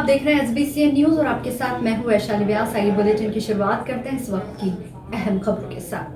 आप देख रहे हैं SBCN न्यूज और आपके साथ मैं हूं वैशाली व्यास। आइए बुलेटिन की शुरुआत करते हैं इस वक्त की अहम खबरों के साथ।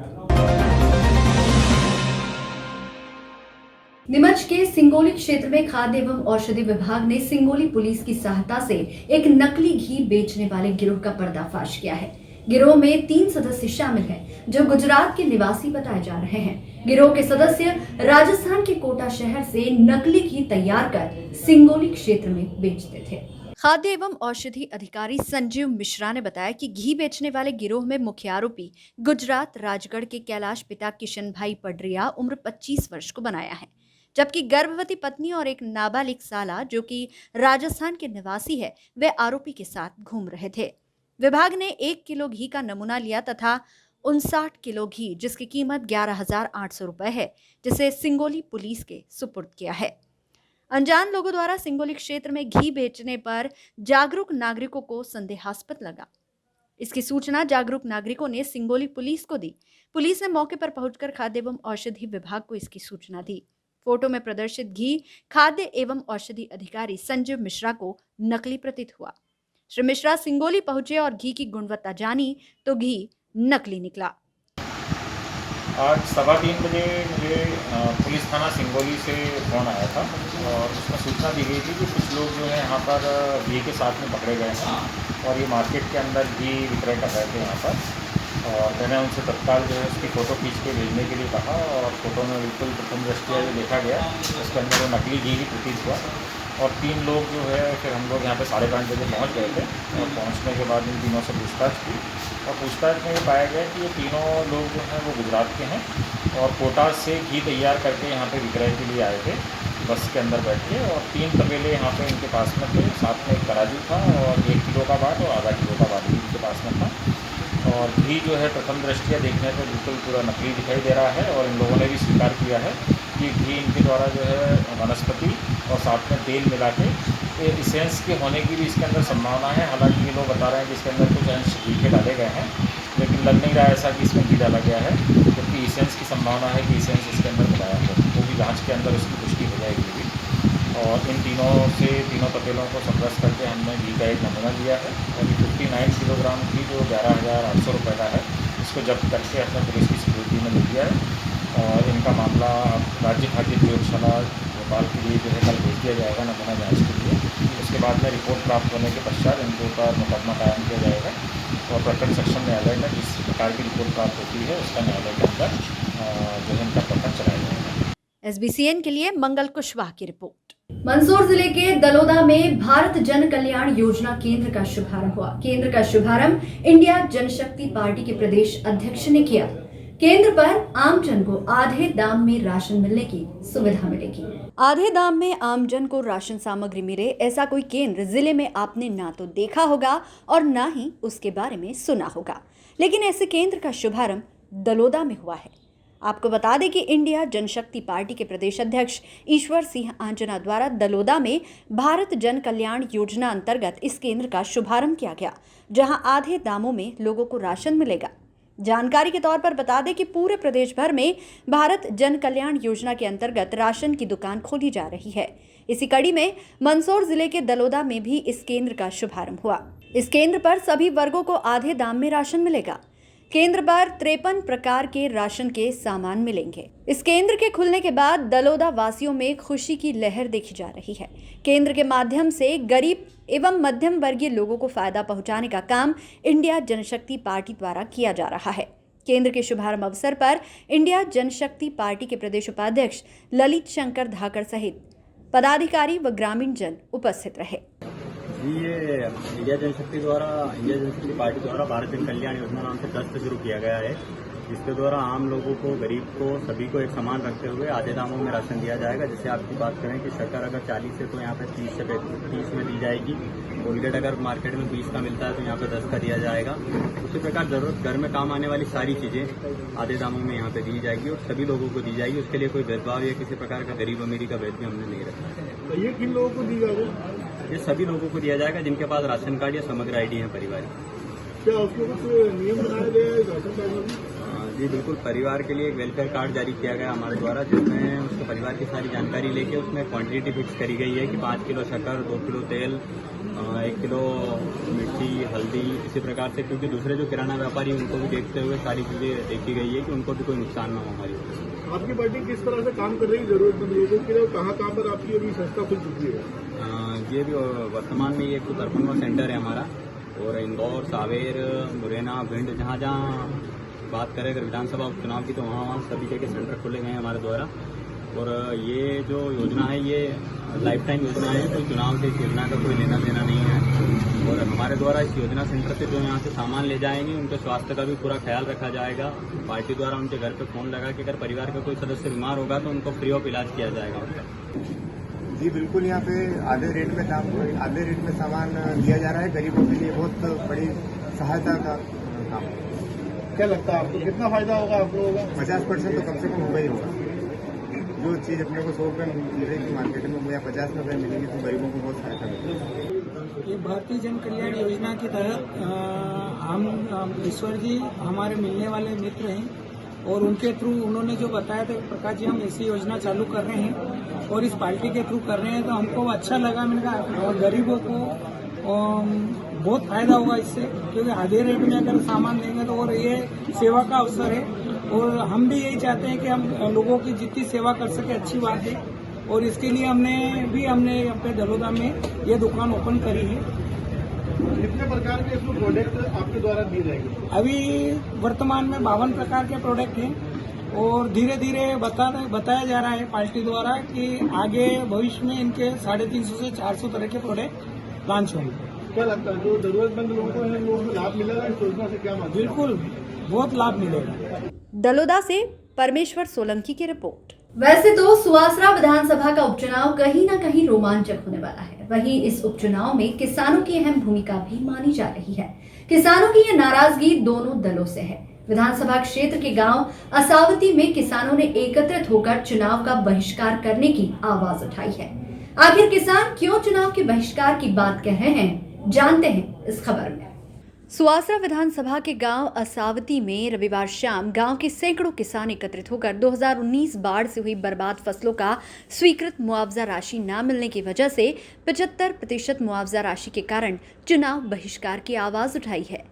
नीमच के सिंगोली क्षेत्र में खाद्य एवं औषधि विभाग ने सिंगोली पुलिस की सहायता से एक नकली घी बेचने वाले गिरोह का पर्दाफाश किया है। गिरोह में 3 सदस्य शामिल हैं, जो गुजरात के निवासी बताए जा रहे हैं। गिरोह के सदस्य राजस्थान के कोटा शहर से नकली घी तैयार कर सिंगोली क्षेत्र में बेचते थे। खाद्य एवं औषधि अधिकारी संजीव मिश्रा ने बताया कि घी बेचने वाले गिरोह में मुख्य आरोपी गुजरात राजगढ़ के कैलाश पिता किशन भाई पडरिया उम्र 25 वर्ष को बनाया है, जबकि गर्भवती पत्नी और एक नाबालिग साला जो कि राजस्थान के निवासी है, वे आरोपी के साथ घूम रहे थे। विभाग ने 1 किलो घी का नमूना लिया तथा 59 किलो घी, जिसकी कीमत 11,800 रुपए है, जिसे सिंगोली पुलिस के सुपुर्द किया है। अनजान लोगों द्वारा सिंगोली क्षेत्र में घी बेचने पर जागरूक नागरिकों को संदेहास्पद लगा। इसकी सूचना जागरूक नागरिकों ने सिंगोली पुलिस को दी। पुलिस ने मौके पर पहुंचकर खाद्य एवं औषधि विभाग को इसकी सूचना दी। फोटो में प्रदर्शित घी खाद्य एवं औषधि अधिकारी संजीव मिश्रा को नकली प्रतीत हुआ। श्री मिश्रा सिंगोली पहुंचे और घी की गुणवत्ता जानी तो घी नकली निकला। आज 3:15 बजे मुझे पुलिस थाना सिंगोली से फ़ोन आया था और उसमें सूचना दी गई थी कि कुछ लोग जो है यहाँ पर घी के साथ में पकड़े गए हैं और ये मार्केट के अंदर घी विक्रय कर रहे थे यहाँ पर। और मैंने उनसे तत्काल जो है उसकी फ़ोटो खींच के भेजने के लिए कहा और फ़ोटो में बिल्कुल प्रथम दृष्टया जो देखा गया उसके अंदर वो नकली घी ही प्रतीत हुआ। और 3 लोग जो है फिर हम लोग यहाँ पे 5:30 बजे पहुँच गए थे और पहुँचने के बाद इन तीनों से पूछताछ की और पूछताछ में ये पाया गया कि ये तीनों लोग जो हैं वो गुजरात के हैं और कोटा से घी तैयार करके यहाँ पे विक्रय के लिए आए थे बस के अंदर बैठ के। और 3 तपेले यहाँ पे इनके पास में थे, साथ में एक तराजू था और 1 किलो का बाट और आधा किलो का बाट भी इनके पास में था। और घी जो है प्रथम दृष्टया देखने पर बिल्कुल पूरा नकली दिखाई दे रहा है और इन लोगों ने भी स्वीकार किया है कि घी इनके द्वारा जो है वनस्पति और साथ में तेल मिला के इसेंस के होने की भी इसके अंदर संभावना है। हालांकि ये लोग बता रहे हैं कि इसके अंदर कुछ अंश घी के डाले गए हैं, लेकिन लग नहीं रहा ऐसा कि इसमें घी डाला गया है, जबकि इसेंस की संभावना है कि इसेंस इसके अंदर मिलाया हो, वो भी जाँच के अंदर उसकी पुष्टि हो जाएगी भी। और इन तीनों तपेलों को संग्रह करके हमने घी का एक नमूना लिया है और ये 59 किलोग्राम घी जो 11,800 रुपये का है, इसको जब्त करके अपने पुलिस की सिक्योरिटी में ले लिया है। और इनका मामला राज्य खाद्य प्रयोगशाला भोपाल के लिए जो है कल भेज दिया जाएगा नमूना जाँच के लिए। उसके बाद में रिपोर्ट प्राप्त होने के पश्चात इनके ऊपर मुकदमा कायम किया जाएगा और प्रकरण सेक्शन न्यायालय में जिस प्रकार की रिपोर्ट प्राप्त होती है उसका न्यायालय के अंदर जो है इनका प्रकरण चलाया जाएगा। SBCN के लिए मंगल कुशवाहा की रिपोर्ट। मंदसौर जिले के दलोदा में भारत जन कल्याण योजना केंद्र का शुभारंभ हुआ। केंद्र का शुभारंभ इंडिया जनशक्ति पार्टी के प्रदेश अध्यक्ष ने किया। केंद्र पर आमजन को आधे दाम में राशन मिलने की सुविधा मिलेगी। आधे दाम में आमजन को राशन सामग्री मिले, ऐसा कोई केंद्र जिले में आपने ना तो देखा होगा और ना ही उसके बारे में सुना होगा, लेकिन ऐसे केंद्र का शुभारंभ दलोदा में हुआ है। आपको बता दें कि इंडिया जनशक्ति पार्टी के प्रदेश अध्यक्ष ईश्वर सिंह आंजना द्वारा दलोदा में भारत जन कल्याण योजना अंतर्गत इस केंद्र का शुभारंभ किया गया, जहां आधे दामों में लोगों को राशन मिलेगा। जानकारी के तौर पर बता दें कि पूरे प्रदेश भर में भारत जन कल्याण योजना के अंतर्गत राशन की दुकान खोली जा रही है। इसी कड़ी में मंदसौर जिले के दलोदा में भी इस केंद्र का शुभारंभ हुआ। इस केंद्र पर सभी वर्गों को आधे दाम में राशन मिलेगा। केंद्र पर 53 प्रकार के राशन के सामान मिलेंगे। इस केंद्र के खुलने के बाद दलोदा वासियों में खुशी की लहर देखी जा रही है। केंद्र के माध्यम से गरीब एवं मध्यम वर्गीय लोगों को फायदा पहुंचाने का काम इंडिया जनशक्ति पार्टी द्वारा किया जा रहा है। केंद्र के शुभारंभ अवसर पर इंडिया जनशक्ति पार्टी के प्रदेश उपाध्यक्ष ललित शंकर धाकड़ सहित पदाधिकारी व ग्रामीण जन उपस्थित रहे। ये इंडिया जनशक्ति पार्टी द्वारा भारत जन कल्याण योजना नाम से ट्रस्ट शुरू किया गया है, जिसके द्वारा आम लोगों को, गरीब को, सभी को एक समान रखते हुए आधे दामों में राशन दिया जाएगा। जैसे आपकी बात करें कि शक्कर अगर 40 है तो यहाँ पे 30 में दी जाएगी। कोलगेट अगर मार्केट में 20 का मिलता है तो यहाँ पे 10 का दिया जाएगा। उसी प्रकार जरूरत घर में काम आने वाली सारी चीजें आधे दामों में यहाँ पे दी जाएगी और सभी लोगों को दी जाएगी। उसके लिए कोई भेदभाव या किसी प्रकार का गरीब अमीरी का भेद भी हमने नहीं रखा है। तो ये किन लोगों को दी जाएगी? ये सभी लोगों को दिया जाएगा जिनके पास राशन कार्ड या समग्र ID है परिवार। क्या उसमें कुछ नियम बनाए गए हैं राशन कार्ड में? जी बिल्कुल, परिवार के लिए एक वेलफेयर कार्ड जारी किया गया हमारे द्वारा, जिसमें उसके परिवार की सारी जानकारी लेके उसमें क्वांटिटी फिक्स करी गई है कि 5 किलो शक्कर, 2 किलो तेल, 1 किलो मिर्ची, हल्दी, इसी प्रकार से, क्योंकि दूसरे जो किराना व्यापारी उनको भी देखते हुए सारी चीज़ें देखी गई है कि उनको भी कोई नुकसान ना हो हमारी वजह से। आपकी पार्टी किस तरह से काम कर रही है जरूरतमंद लोगों के लिए, कहाँ कहाँ पर आपकी अभी संस्था खुल चुकी है? ये भी वर्तमान में ये 153वां सेंटर है हमारा, और इंदौर, सावेर, मुरैना, भिंड, जहाँ जहाँ बात करें अगर विधानसभा उपचुनाव की, तो वहाँ सभी जगह सेंटर खोले गए हैं हमारे द्वारा। और ये जो योजना है ये लाइफ टाइम योजना है, कोई चुनाव से इस योजना का कोई लेना देना नहीं है। और हमारे द्वारा इस योजना सेंटर से जो यहाँ से सामान ले जाएंगे उनके स्वास्थ्य का भी पूरा ख्याल रखा जाएगा। पार्टी द्वारा उनके घर पे फोन लगा कि अगर परिवार का कोई सदस्य बीमार होगा तो उनको फ्री ऑफ इलाज किया जाएगा उनका। जी बिल्कुल, यहाँ पे आधे रेट में सामान दिया जा रहा है। गरीबों के लिए बहुत बड़ी सहायता का काम है। क्या लगता है आपको कितना फायदा होगा आप लोगों का? 50% तो कम से कम होगा ही होगा। जो चीज़ अपने को 100 रुपये मिल रही थी मार्केट में, वो या 50 रुपये मिलेगी तो गरीबों को बहुत सहायता मिलेगी। ये भारतीय जन कल्याण योजना के तहत हम ईश्वर जी हमारे मिलने वाले मित्र हैं और उनके थ्रू उन्होंने जो बताया था प्रकाश जी हम ऐसी योजना चालू कर रहे हैं और इस पार्टी के थ्रू कर रहे हैं, तो हमको अच्छा लगा। मैंने कहा गरीबों को बहुत फायदा होगा इससे, क्योंकि आधे रेट में अगर सामान देंगे तो, और ये सेवा का अवसर है और हम भी यही चाहते हैं कि हम लोगों की जितनी सेवा कर सके अच्छी बात है। और इसके लिए हमने अपने दलोदा में ये दुकान ओपन करी है। कितने प्रकार के इसमें प्रोडक्ट आपके द्वारा दिए जाएंगे? अभी वर्तमान में 52 प्रकार के प्रोडक्ट हैं और धीरे धीरे बताया जा रहा है पार्टी द्वारा कि आगे भविष्य में इनके 350 से 400 तरह के प्रोडक्ट लॉन्च होंगे। क्या लगता है जो जरूरतमंद लोगों को इन लोगों को लाभ मिलेगा इस योजना से? क्या मानते हैं? बिल्कुल, बहुत लाभ मिलेगा। दलोदा से परमेश्वर सोलंकी की रिपोर्ट। वैसे तो सुवासरा विधानसभा का उपचुनाव कहीं ना कहीं रोमांचक होने वाला है, वहीं इस उपचुनाव में किसानों की अहम भूमिका भी मानी जा रही है। किसानों की ये नाराजगी दोनों दलों से है। विधानसभा क्षेत्र के गांव असावती में किसानों ने एकत्रित होकर चुनाव का बहिष्कार करने की आवाज उठाई है। आखिर किसान क्यों चुनाव के बहिष्कार की बात कह रहे हैं, जानते हैं इस खबर में। सुवासरा विधानसभा के गांव असावती में रविवार शाम गांव के सैकड़ों किसान एकत्रित होकर 2019 बाढ़ से हुई बर्बाद फसलों का स्वीकृत मुआवजा राशि न मिलने की वजह से 75% मुआवजा राशि के कारण चुनाव बहिष्कार की आवाज उठाई है।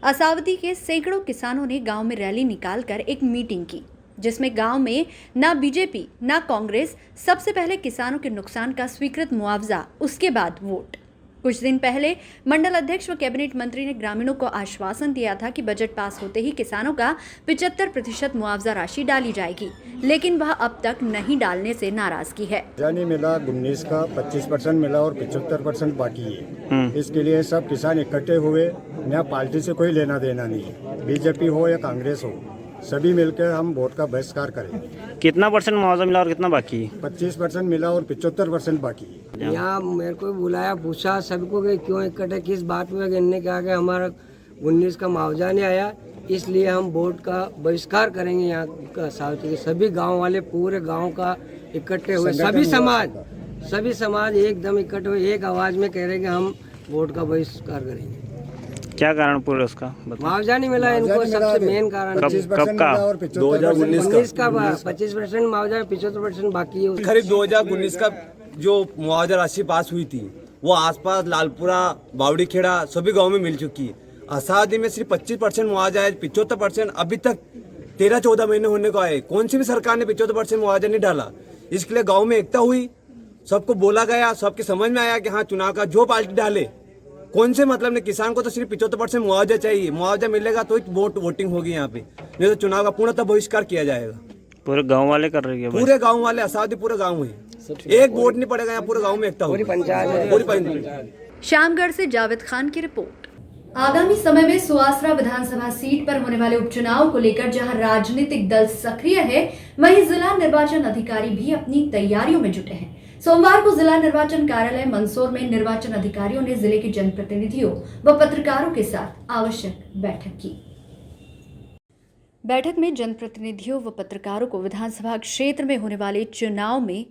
असावती के सैकड़ों किसानों ने गांव में रैली निकालकर एक मीटिंग की, जिसमें गांव में ना बीजेपी ना कांग्रेस, सबसे पहले किसानों के नुकसान का स्वीकृत मुआवजा, उसके बाद वोट। कुछ दिन पहले मंडल अध्यक्ष व कैबिनेट मंत्री ने ग्रामीणों को आश्वासन दिया था कि बजट पास होते ही किसानों का 75% मुआवजा राशि डाली जाएगी, लेकिन वह अब तक नहीं डालने से नाराजगी है। नहीं मिला, 19 का 25% मिला और 75% बाकी है। इसके लिए सब किसान इकट्ठे हुए, यहाँ पार्टी से कोई लेना देना नहीं है, बीजेपी हो या कांग्रेस हो, सभी मिलकर हम वोट का बहिष्कार करेंगे। कितना परसेंट मुआवजा मिला और कितना बाकी? 25% मिला और 75% बाकी है। यहाँ मेरे को बुलाया, पूछा सबको कि क्यों इकट्ठे, किस बात में गिनने के आगे हमारा 19 का मुआवजा नहीं आया, इसलिए हम वोट का बहिष्कार करेंगे। यहाँ का सावती के सभी गांव वाले, पूरे गांव का इकट्ठे हुए, सभी समाज एकदम इकट्ठे हुए, एक आवाज में कह रहे हैं कि हम वोट का बहिष्कार करेंगे। क्या कारण पूरे उसका? मुआवजा नहीं मिला इनको, सबसे मेन कारण। कब का? 2019 का 25% मुआवजा, 75% बाकी है। खरीब 2019 का जो मुआवजा राशि पास हुई थी वो आसपास लालपुरा, बावड़ी खेड़ा सभी गांव में मिल चुकी है। असादी में सिर्फ 25% मुआवजा है, 75% अभी तक 13-14 महीने होने को आए, कौन सी भी सरकार ने 75% मुआवजा नहीं डाला। इसके लिए गाँव में एकता हुई, सबको बोला गया, सबके समझ में आया कि हाँ चुनाव का जो पार्टी डाले, कौन से मतलब ने, किसान को तो सिर्फ 75% मुआवजा चाहिए, मुआवजा मिलेगा तो वोटिंग होगी यहाँ पे, नहीं तो चुनाव का पूर्णतः बहिष्कार किया जाएगा। पूरे गांव वाले कर रही है? पूरे गांव वाले, असावती पूरे गांव में एक वोट नहीं पड़ेगा, यहाँ पूरे गांव में एकता होगी, पूरी पंचायत। श्यामगढ़ से जावेद खान की रिपोर्ट। आगामी समय में सुवासरा विधानसभा सीट पर होने वाले उपचुनाव को लेकर जहां राजनीतिक दल सक्रिय है, वहीं जिला निर्वाचन अधिकारी भी अपनी तैयारियों में जुटे हैं। सोमवार को जिला निर्वाचन कार्यालय मंदसौर में निर्वाचन अधिकारियों ने जिले के जनप्रतिनिधियों व पत्रकारों के साथ आवश्यक बैठक की। बैठक में जनप्रतिनिधियों व पत्रकारों को विधानसभा क्षेत्र में होने वाले चुनाव में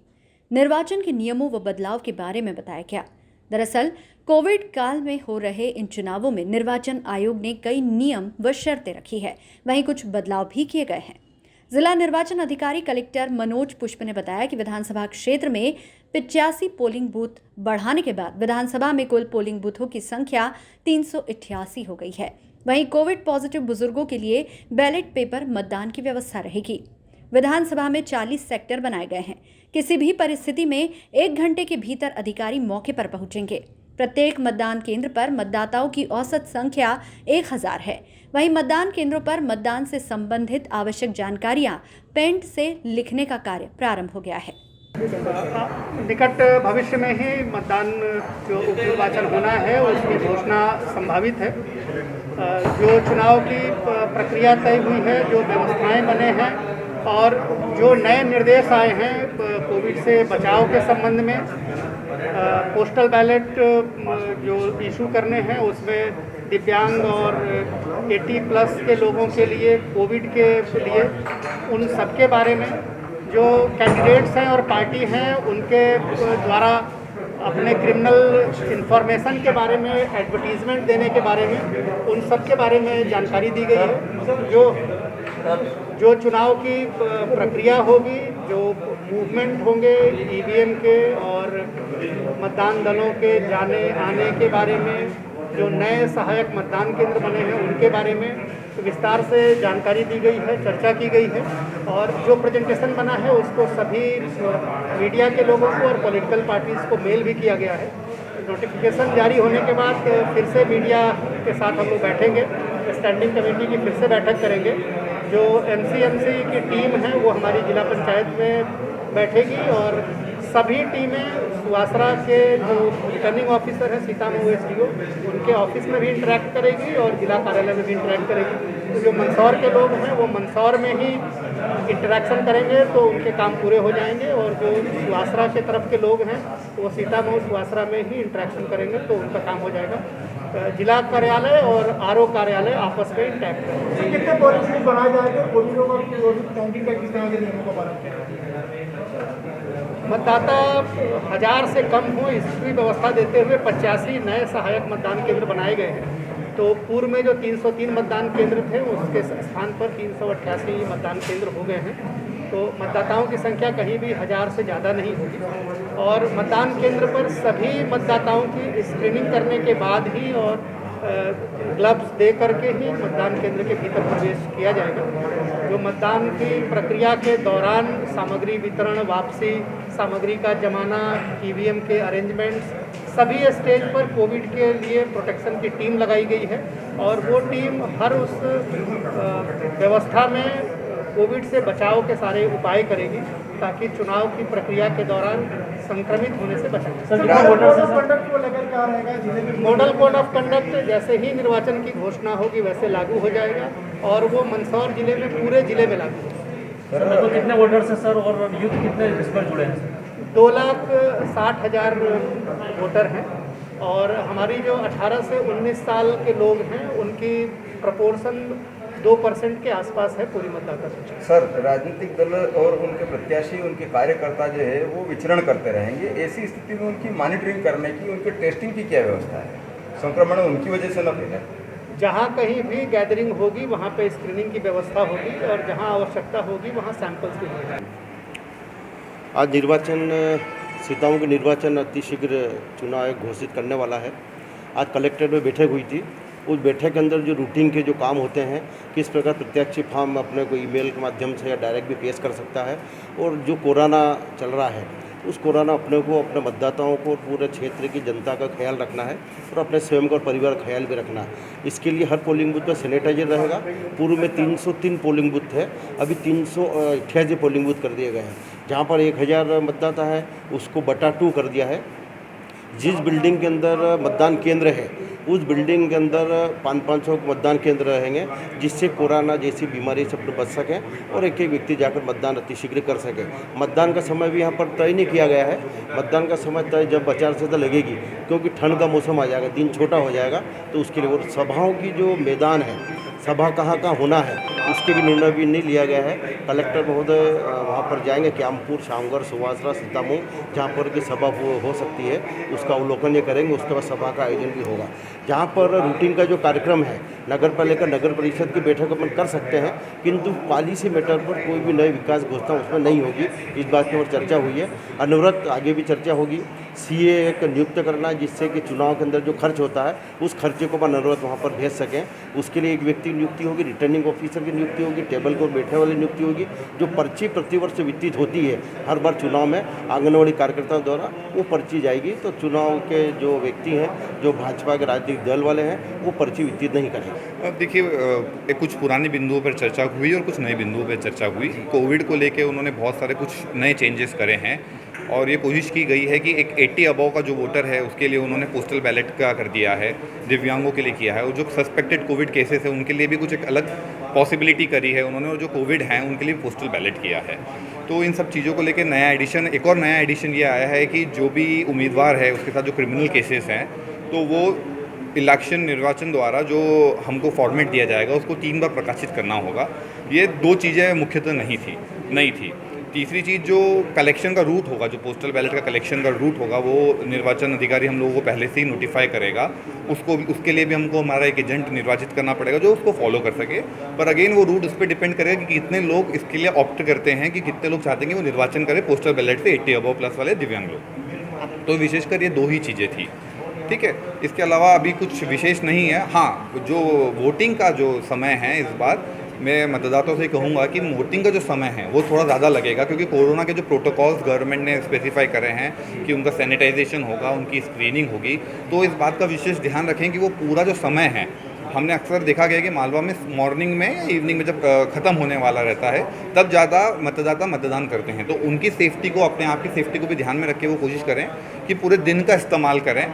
निर्वाचन के नियमों व बदलाव के बारे में बताया गया। दरअसल कोविड काल में हो रहे इन चुनावों में निर्वाचन आयोग ने कई नियम व शर्तें रखी है, वहीं कुछ बदलाव भी किए गए हैं। जिला निर्वाचन अधिकारी कलेक्टर मनोज पुष्प ने बताया कि विधानसभा क्षेत्र में 85 पोलिंग बूथ बढ़ाने के बाद विधानसभा में कुल पोलिंग बूथों की संख्या 388 हो गई है। वहीं कोविड पॉजिटिव बुजुर्गों के लिए बैलेट पेपर मतदान की व्यवस्था रहेगी। विधानसभा में 40 सेक्टर बनाए गए हैं। किसी भी परिस्थिति में 1 घंटे के भीतर अधिकारी मौके पर पहुंचेंगे। प्रत्येक मतदान केंद्र पर मतदाताओं की औसत संख्या 1000 है। वहीं मतदान केंद्रों पर मतदान से संबंधित आवश्यक जानकारियां पेन से लिखने का कार्य प्रारंभ हो गया है। निकट भविष्य में ही मतदान जो उपनिर्वाचन होना है उसकी घोषणा संभावित है। जो चुनाव की प्रक्रिया तय हुई है, जो व्यवस्थाएं बने हैं और जो नए निर्देश आए हैं कोविड से बचाव के संबंध में, पोस्टल बैलेट जो इशू करने हैं उसमें दिव्यांग और 80+ के लोगों के लिए, कोविड के लिए, उन सब के बारे में जो कैंडिडेट्स हैं और पार्टी हैं उनके द्वारा अपने क्रिमिनल इंफॉर्मेशन के बारे में, एडवर्टीजमेंट देने के बारे में, उन सब के बारे में जानकारी दी गई है। जो चुनाव की प्रक्रिया होगी, जो मूवमेंट होंगे ईवीएम के और मतदान दलों के जाने आने के बारे में, जो नए सहायक मतदान केंद्र बने हैं उनके बारे में विस्तार से जानकारी दी गई है, चर्चा की गई है। और जो प्रेजेंटेशन बना है उसको सभी मीडिया के लोगों को और पॉलिटिकल पार्टीज़ को मेल भी किया गया है। नोटिफिकेशन जारी होने के बाद फिर से मीडिया के साथ हम लोग बैठेंगे, स्टैंडिंग कमेटी की फिर से बैठक करेंगे। जो एमसीएमसी की टीम है वो हमारी जिला पंचायत में बैठेगी और सभी टीमें सुवासरा के जो रिटर्निंग ऑफिसर हैं सीतामऊ एसडीओ, उनके ऑफिस में भी इंटरेक्ट करेगी और जिला कार्यालय में भी इंटरेक्ट करेगी। तो जो मंदसौर के लोग हैं वो मंदसौर में ही इंटरेक्शन करेंगे तो उनके काम पूरे हो जाएंगे, और जो सुवासरा के तरफ के लोग हैं वो सीतामऊ सुवासरा में ही इंटरेक्शन करेंगे तो उनका काम हो जाएगा। जिला कार्यालय और आरओ कार्यालय आपस में इंटैक्ट करेंगे। कितने पोलिंग बनाए जाएंगे? कैंटीन का किस तरह के नियमों का पालन किया? मतदाता 1000 से कम हो इसकी व्यवस्था देते हुए 85 नए सहायक मतदान केंद्र बनाए गए हैं। तो पूर्व में जो 303 मतदान केंद्र थे उसके स्थान पर 388 मतदान केंद्र हो गए हैं। तो मतदाताओं की संख्या कहीं भी 1000 से ज़्यादा नहीं होगी। और मतदान केंद्र पर सभी मतदाताओं की स्क्रीनिंग करने के बाद ही और ग्लव्स दे करके ही मतदान केंद्र के भीतर प्रवेश किया जाएगा। जो मतदान की प्रक्रिया के दौरान सामग्री वितरण, वापसी, सामग्री का जमाना, ईवीएम के अरेंजमेंट्स, सभी स्टेज पर कोविड के लिए प्रोटेक्शन की टीम लगाई गई है और वो टीम हर उस व्यवस्था में कोविड से बचाव के सारे उपाय करेगी ताकि चुनाव की प्रक्रिया के दौरान संक्रमित होने से बचा जा सके। मॉडल कोड ऑफ कंडक्ट जैसे ही निर्वाचन की घोषणा होगी वैसे लागू हो जाएगा और वो मंदसौर जिले में पूरे जिले में लागू होगा। सर कितने वोटर्स हैं सर और यूथ कितने इस पर जुड़े हैं? 2,60,000 वोटर हैं और हमारी जो 18 से 19 साल के लोग हैं उनकी प्रपोर्शन 2% के आसपास है पूरी मतदाता सूची। सर, राजनीतिक दल और उनके प्रत्याशी, उनके कार्यकर्ता जो है वो विचरण करते रहेंगे। ऐसी स्थिति में उनकी मॉनिटरिंग करने की, उनके टेस्टिंग की क्या व्यवस्था है? संक्रमण उनकी वजह से न फैले। जहाँ कहीं भी गैदरिंग होगी वहाँ पे स्क्रीनिंग की व्यवस्था होगी और जहाँ आवश्यकता होगी वहाँ सैंपल्स भी होंगे। आज निर्वाचन सीताओं के निर्वाचन अतिशीघ्र चुनाव आयोग घोषित करने वाला है। आज कलेक्ट्रेट में बैठक हुई थी। उस बैठक के अंदर जो रूटीन के जो काम होते हैं, किस प्रकार प्रत्याशी फॉर्म अपने को ईमेल के माध्यम से या डायरेक्ट भी पेश कर सकता है, और जो कोरोना चल रहा है उस कोरोना अपने को, अपने मतदाताओं को, पूरे क्षेत्र की जनता का ख्याल रखना है और अपने स्वयं का और परिवार का ख्याल भी रखना है। इसके लिए हर पोलिंग बूथ पर सैनिटाइजर रहेगा। पूर्व में 303 पोलिंग बूथ थे, अभी 388 पोलिंग बूथ कर दिए गए हैं। जहाँ पर 1000 मतदाता है उसको बटा 2 कर दिया है। जिस बिल्डिंग के अंदर मतदान केंद्र है उस बिल्डिंग के अंदर 500 मतदान केंद्र रहेंगे, जिससे कोरोना जैसी बीमारी से बच सकें और एक एक व्यक्ति जाकर मतदान अतिशीघ्र कर सके। मतदान का समय भी यहाँ पर तय नहीं किया गया है। मतदान का समय तय जब आचार संहिता लगेगी, क्योंकि ठंड का मौसम आ जाएगा, दिन छोटा हो जाएगा, तो उसके लिए वो सभाओं की जो मैदान है, सभा कहाँ कहाँ होना है उसके भी निर्णय भी नहीं लिया गया है। कलेक्टर महोदय वहाँ पर जाएंगे, क्यामपुर, शामगढ़, सुवासरा, सीतामऊ, जहाँ पर की सभा हो सकती है उसका अवलोकन ये करेंगे। उसके बाद सभा का आयोजन भी होगा। जहाँ पर रूटीन का जो कार्यक्रम है, नगर पालिका नगर परिषद की बैठक अपन कर सकते हैं, किंतु पॉलिसी मैटर पर कोई भी नई विकास घोषणा उसमें नहीं होगी। इस बात की और चर्चा हुई है। अनवरत आगे भी चर्चा होगी। सीए एक नियुक्त करना जिससे कि चुनाव के अंदर जो खर्च होता है उस खर्चे को अपन अनवरत वहाँ पर भेज सकें, उसके लिए एक व्यक्ति नियुक्ति होगी, रिटर्निंग ऑफिसर की नियुक्ति होगी, टेबल पर बैठने वाली नियुक्ति होगी। जो पर्ची प्रतिवर्ष वितरित होती है हर बार चुनाव में आंगनबाड़ी कार्यकर्ताओं द्वारा, वो पर्ची जाएगी। तो चुनाव के जो व्यक्ति हैं, जो भाजपा के राजनीतिक दल वाले हैं, वो पर्ची वितरित नहीं करेंगे। अब देखिए, कुछ पुराने बिंदुओं पर चर्चा हुई और कुछ नए बिंदुओं पर चर्चा हुई। कोविड को लेकर उन्होंने बहुत सारे कुछ नए चेंजेस करे हैं और ये कोशिश की गई है कि एक 80 अबव का जो वोटर है उसके लिए उन्होंने पोस्टल बैलेट का कर दिया है, दिव्यांगों के लिए किया है, और जो सस्पेक्टेड कोविड केसेस है उनके लिए भी कुछ एक अलग पॉसिबिलिटी करी है उन्होंने, और जो कोविड हैं उनके लिए पोस्टल बैलेट किया है। तो इन सब चीज़ों को लेकर नया एडिशन, एक और नया एडिशन ये आया है कि जो भी उम्मीदवार है उसके साथ जो क्रिमिनल केसेस हैं तो वो इलेक्शन निर्वाचन द्वारा जो हमको फॉर्मेट दिया जाएगा उसको 3 बार प्रकाशित करना होगा। ये 2 चीज़ें मुख्यतः नहीं थी। तीसरी चीज़ जो कलेक्शन का रूट होगा, जो पोस्टल बैलेट का कलेक्शन का रूट होगा, वो निर्वाचन अधिकारी हम लोगों को पहले से ही नोटिफाई करेगा। उसके लिए भी हमको हमारा एक एजेंट निर्वाचित करना पड़ेगा जो उसको फॉलो कर सके। पर अगेन वो रूट उस पर डिपेंड करेगा कि कितने लोग इसके लिए ऑप्ट करते हैं, कि कितने लोग चाहते हैं कि वो निर्वाचन करें पोस्टल बैलेट से 80 अबव प्लस वाले दिव्यांग लोग। तो विशेषकर ये 2 ही चीज़ें थी, ठीक है। इसके अलावा अभी कुछ विशेष नहीं है। हाँ, जो वोटिंग का जो समय है इस बार मैं मतदाताओं से कहूँगा कि वोटिंग का जो समय है वो थोड़ा ज़्यादा लगेगा, क्योंकि कोरोना के जो प्रोटोकॉल्स गवर्नमेंट ने स्पेसिफाई करे हैं कि उनका सैनिटाइजेशन होगा, उनकी स्क्रीनिंग होगी। तो इस बात का विशेष ध्यान रखें कि वो पूरा जो समय है, हमने अक्सर देखा गया कि मालवा में मॉर्निंग में या इवनिंग में जब ख़त्म होने वाला रहता है तब ज़्यादा मतदाता मतदान करते हैं। तो उनकी सेफ्टी को, अपने आप की सेफ्टी को भी ध्यान में रख के वो कोशिश करें कि पूरे दिन का इस्तेमाल करें,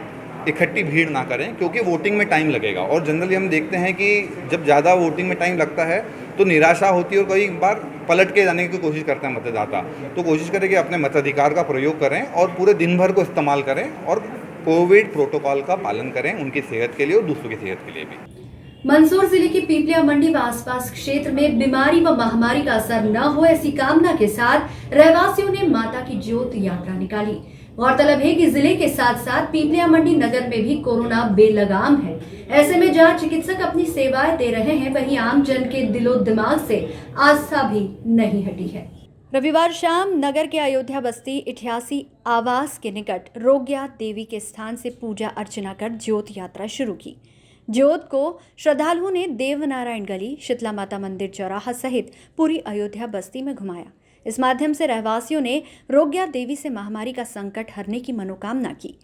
इकट्ठी भीड़ ना करें, क्योंकि वोटिंग में टाइम लगेगा। और जनरली हम देखते हैं कि जब ज़्यादा वोटिंग में टाइम लगता है तो निराशा होती है और कई बार पलट के जाने की कोशिश करते हैं मतदाता। तो कोशिश करें कि अपने मताधिकार का प्रयोग करें और पूरे दिन भर को इस्तेमाल करें और कोविड प्रोटोकॉल का पालन करें, उनकी सेहत के लिए और दूसरों की सेहत के लिए भी। मंदसौर जिले की पीपलिया मंडी व आसपास क्षेत्र में बीमारी व महामारी का असर न हो, ऐसी कामना के साथ रहवासियों ने माता की ज्योत यात्रा निकाली। गौरतलब है कि जिले के साथ साथ पीपलिया मंडी नगर में भी कोरोना बेलगाम है। ऐसे में जहां चिकित्सक अपनी सेवाएं दे रहे हैं, वहीं आम जन के दिलो दिमाग से आस्था भी नहीं हटी है। रविवार शाम नगर के अयोध्या बस्ती 88 आवास के निकट रोग्या देवी के स्थान से पूजा अर्चना कर ज्योत यात्रा शुरू की। ज्योत को श्रद्धालुओं ने देवनारायण गली, शीतला माता मंदिर चौराहा सहित पूरी अयोध्या बस्ती में घुमाया। इस माध्यम से रहवासियों ने रोग्या देवी से महामारी का संकट हरने की मनोकामना की।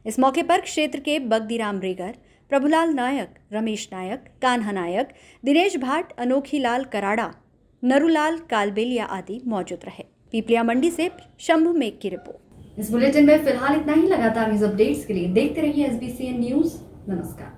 इस मौके पर क्षेत्र के बगदीराम रेगर, प्रभुलाल नायक, रमेश नायक, कान्हा नायक, दिनेश भाट, अनोखी लाल कराड़ा, नरूलाल कालबेलिया आदि मौजूद रहे। पीपलिया मंडी से शंभू मेघ की रिपोर्ट। इस बुलेटिन में फिलहाल इतना ही। लगातार न्यूज अपडेट्स के लिए देखते रहिए SBCN न्यूज। नमस्कार।